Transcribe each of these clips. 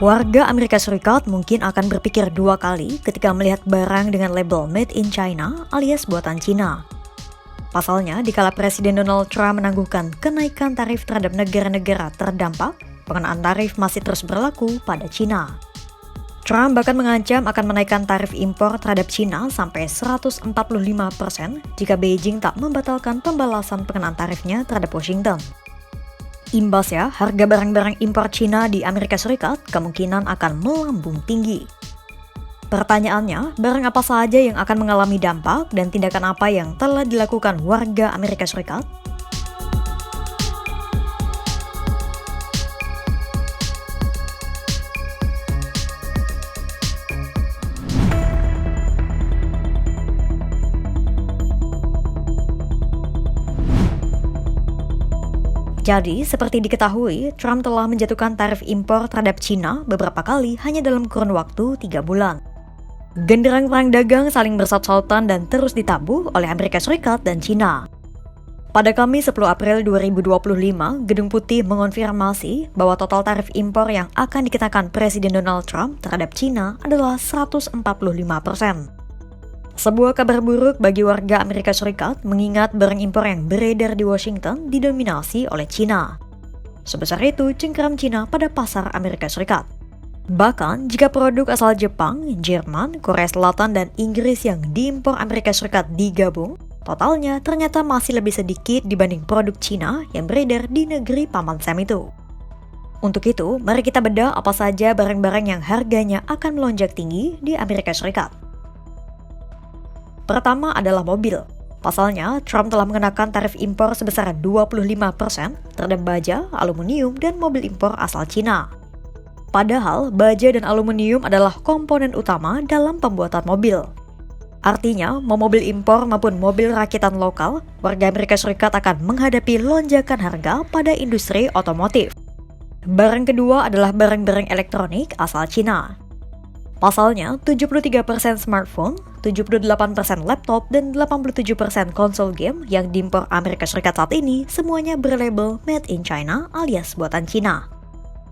Warga Amerika Serikat mungkin akan berpikir dua kali ketika melihat barang dengan label Made in China alias buatan Cina. Pasalnya, dikala Presiden Donald Trump menangguhkan kenaikan tarif terhadap negara-negara terdampak, pengenaan tarif masih terus berlaku pada Cina. Trump bahkan mengancam akan menaikkan tarif impor terhadap Cina sampai 145% jika Beijing tak membatalkan pembalasan pengenaan tarifnya terhadap Washington. Imbasnya, harga barang-barang impor Cina di Amerika Serikat kemungkinan akan melambung tinggi. Pertanyaannya, barang apa saja yang akan mengalami dampak dan tindakan apa yang telah dilakukan warga Amerika Serikat? Jadi, seperti diketahui, Trump telah menjatuhkan tarif impor terhadap Cina beberapa kali hanya dalam kurun waktu 3 bulan. Genderang perang dagang saling bersaut-sautan dan terus ditabuh oleh Amerika Serikat dan Cina. Pada Kamis 10 April 2025, Gedung Putih mengonfirmasi bahwa total tarif impor yang akan dikenakan Presiden Donald Trump terhadap Cina adalah 145%. Sebuah kabar buruk bagi warga Amerika Serikat mengingat barang impor yang beredar di Washington didominasi oleh Cina. Sebesar itu cengkeram Cina pada pasar Amerika Serikat. Bahkan jika produk asal Jepang, Jerman, Korea Selatan, dan Inggris yang diimpor Amerika Serikat digabung, totalnya ternyata masih lebih sedikit dibanding produk Cina yang beredar di negeri Paman Sam itu. Untuk itu, mari kita bedah apa saja barang-barang yang harganya akan melonjak tinggi di Amerika Serikat. Pertama adalah mobil. Pasalnya, Trump telah mengenakan tarif impor sebesar 25% terhadap baja, aluminium, dan mobil impor asal Cina. Padahal, baja dan aluminium adalah komponen utama dalam pembuatan mobil. Artinya, mau mobil impor maupun mobil rakitan lokal, warga Amerika Serikat akan menghadapi lonjakan harga pada industri otomotif. Barang kedua adalah barang-barang elektronik asal Cina. Pasalnya, 73% smartphone, 78% laptop, dan 87% konsol game yang diimpor Amerika Serikat saat ini semuanya berlabel Made in China alias buatan Cina.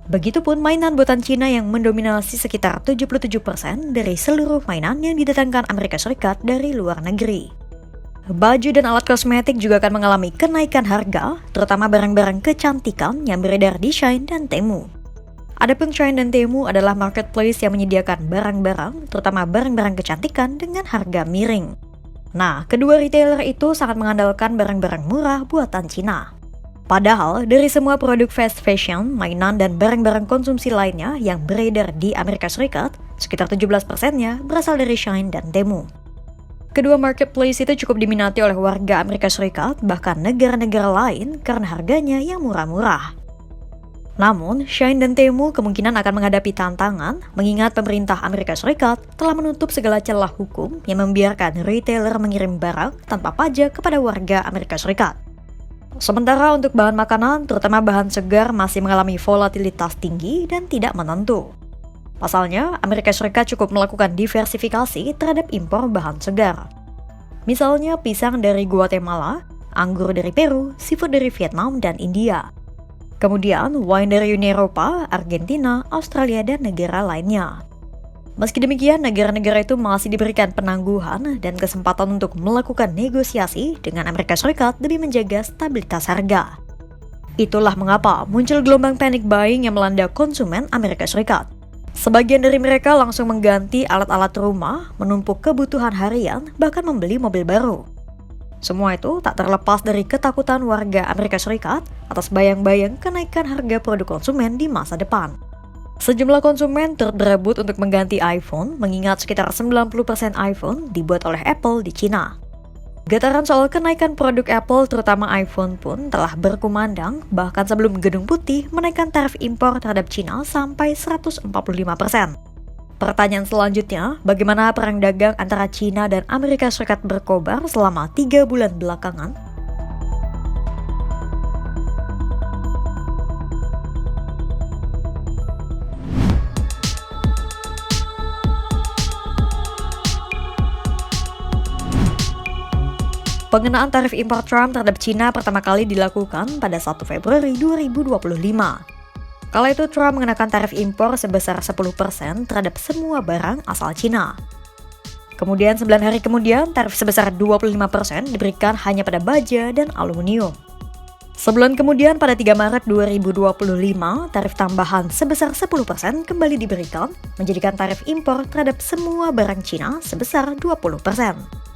Begitupun mainan buatan Cina yang mendominasi sekitar 77% dari seluruh mainan yang didatangkan Amerika Serikat dari luar negeri. Baju dan alat kosmetik juga akan mengalami kenaikan harga, terutama barang-barang kecantikan yang beredar di Shein dan Temu. Adapun Shein dan Temu adalah marketplace yang menyediakan barang-barang, terutama barang-barang kecantikan dengan harga miring. Nah, kedua retailer itu sangat mengandalkan barang-barang murah buatan Cina. Padahal, dari semua produk fast fashion, mainan, dan barang-barang konsumsi lainnya yang beredar di Amerika Serikat, sekitar 17%-nya berasal dari Shein dan Temu. Kedua marketplace itu cukup diminati oleh warga Amerika Serikat, bahkan negara-negara lain karena harganya yang murah-murah. Namun, Shein dan Temu kemungkinan akan menghadapi tantangan mengingat pemerintah Amerika Serikat telah menutup segala celah hukum yang membiarkan retailer mengirim barang tanpa pajak kepada warga Amerika Serikat. Sementara untuk bahan makanan, terutama bahan segar masih mengalami volatilitas tinggi dan tidak menentu. Pasalnya, Amerika Serikat cukup melakukan diversifikasi terhadap impor bahan segar. Misalnya pisang dari Guatemala, anggur dari Peru, seafood dari Vietnam dan India. Kemudian, wine dari Uni Eropa, Argentina, Australia, dan negara lainnya. Meski demikian, negara-negara itu masih diberikan penangguhan dan kesempatan untuk melakukan negosiasi dengan Amerika Serikat demi menjaga stabilitas harga. Itulah mengapa muncul gelombang panic buying yang melanda konsumen Amerika Serikat. Sebagian dari mereka langsung mengganti alat-alat rumah, menumpuk kebutuhan harian, bahkan membeli mobil baru. Semua itu tak terlepas dari ketakutan warga Amerika Serikat atas bayang-bayang kenaikan harga produk konsumen di masa depan. Sejumlah konsumen turut berebut untuk mengganti iPhone, mengingat sekitar 90% iPhone dibuat oleh Apple di Cina. Getaran soal kenaikan produk Apple, terutama iPhone pun telah berkumandang, bahkan sebelum Gedung Putih menaikkan tarif impor terhadap Cina sampai 145%. Pertanyaan selanjutnya, bagaimana perang dagang antara Cina dan Amerika Serikat berkobar selama 3 bulan belakangan? Pengenaan tarif impor Trump terhadap Cina pertama kali dilakukan pada 1 Februari 2025. Kala itu Trump mengenakan tarif impor sebesar 10% terhadap semua barang asal Cina. Kemudian 9 hari kemudian, tarif sebesar 25% diberikan hanya pada baja dan aluminium. Sebulan kemudian pada 3 Maret 2025, tarif tambahan sebesar 10% kembali diberikan, menjadikan tarif impor terhadap semua barang Cina sebesar 20%.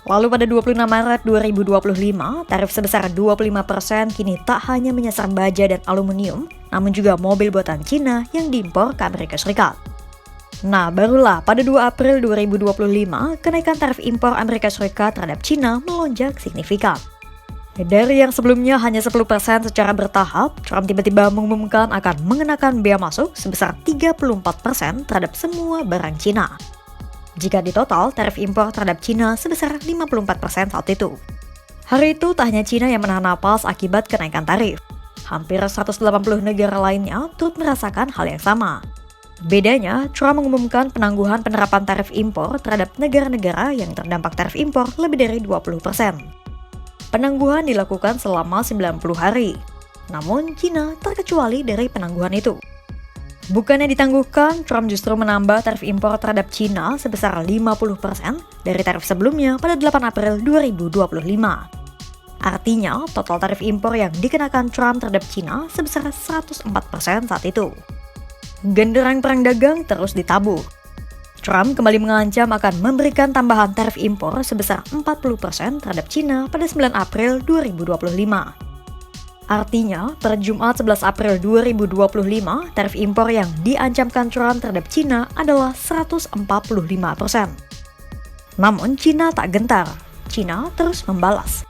Lalu pada 26 Maret 2025, tarif sebesar 25% kini tak hanya menyasar baja dan aluminium, namun juga mobil buatan Cina yang diimpor ke Amerika Serikat. Nah, barulah pada 2 April 2025, kenaikan tarif impor Amerika Serikat terhadap Cina melonjak signifikan. Dari yang sebelumnya hanya 10% secara bertahap, Trump tiba-tiba mengumumkan akan mengenakan bea masuk sebesar 34% terhadap semua barang Cina. Jika di total, tarif impor terhadap Cina sebesar 54% saat itu. Hari itu tak hanya Cina yang menahan napas akibat kenaikan tarif. Hampir 180 negara lainnya turut merasakan hal yang sama. Bedanya, Trump mengumumkan penangguhan penerapan tarif impor terhadap negara-negara yang terdampak tarif impor lebih dari 20%. Penangguhan dilakukan selama 90 hari. Namun, Cina terkecuali dari penangguhan itu. Bukannya ditangguhkan, Trump justru menambah tarif impor terhadap Cina sebesar 50% dari tarif sebelumnya pada 8 April 2025. Artinya, total tarif impor yang dikenakan Trump terhadap Cina sebesar 104% saat itu. Genderang perang dagang terus ditabuh. Trump kembali mengancam akan memberikan tambahan tarif impor sebesar 40% terhadap Cina pada 9 April 2025. Artinya, per Jumat 11 April 2025, tarif impor yang diancamkan Trump terhadap Cina adalah 145%. Namun, Cina tak gentar. Cina terus membalas.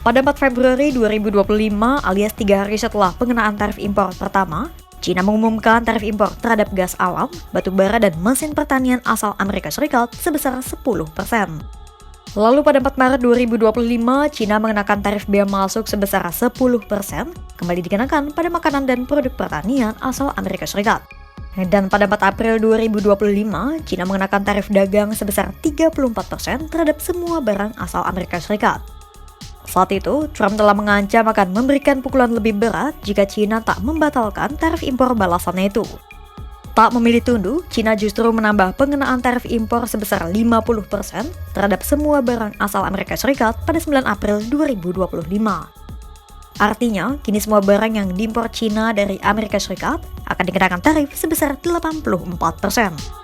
Pada 4 Februari 2025 alias 3 hari setelah pengenaan tarif impor pertama, Cina mengumumkan tarif impor terhadap gas alam, batu bara, dan mesin pertanian asal Amerika Serikat sebesar 10%. Lalu pada 4 Maret 2025, Cina mengenakan tarif bea masuk sebesar 10%, kembali dikenakan pada makanan dan produk pertanian asal Amerika Serikat. Dan pada 4 April 2025, Cina mengenakan tarif dagang sebesar 34% terhadap semua barang asal Amerika Serikat. Saat itu, Trump telah mengancam akan memberikan pukulan lebih berat jika Cina tak membatalkan tarif impor balasannya itu. Tak memilih tunduk, Cina justru menambah pengenaan tarif impor sebesar 50% terhadap semua barang asal Amerika Serikat pada 9 April 2025. Artinya, kini semua barang yang diimpor Cina dari Amerika Serikat akan dikenakan tarif sebesar 84%.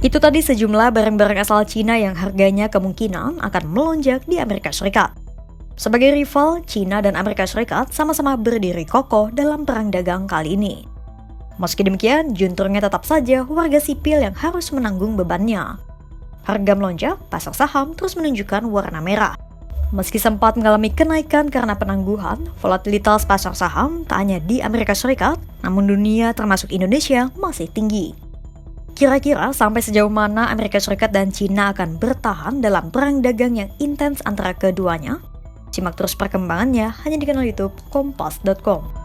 Itu tadi sejumlah barang-barang asal Cina yang harganya kemungkinan akan melonjak di Amerika Serikat. Sebagai rival, Cina dan Amerika Serikat sama-sama berdiri kokoh dalam perang dagang kali ini. Meski demikian, junturnya tetap saja warga sipil yang harus menanggung bebannya. Harga melonjak, pasar saham terus menunjukkan warna merah. Meski sempat mengalami kenaikan karena penangguhan, volatilitas pasar saham tak hanya di Amerika Serikat, namun dunia termasuk Indonesia masih tinggi. Kira-kira sampai sejauh mana Amerika Serikat dan Cina akan bertahan dalam perang dagang yang intens antara keduanya? Simak terus perkembangannya hanya di kanal YouTube Kompas.com.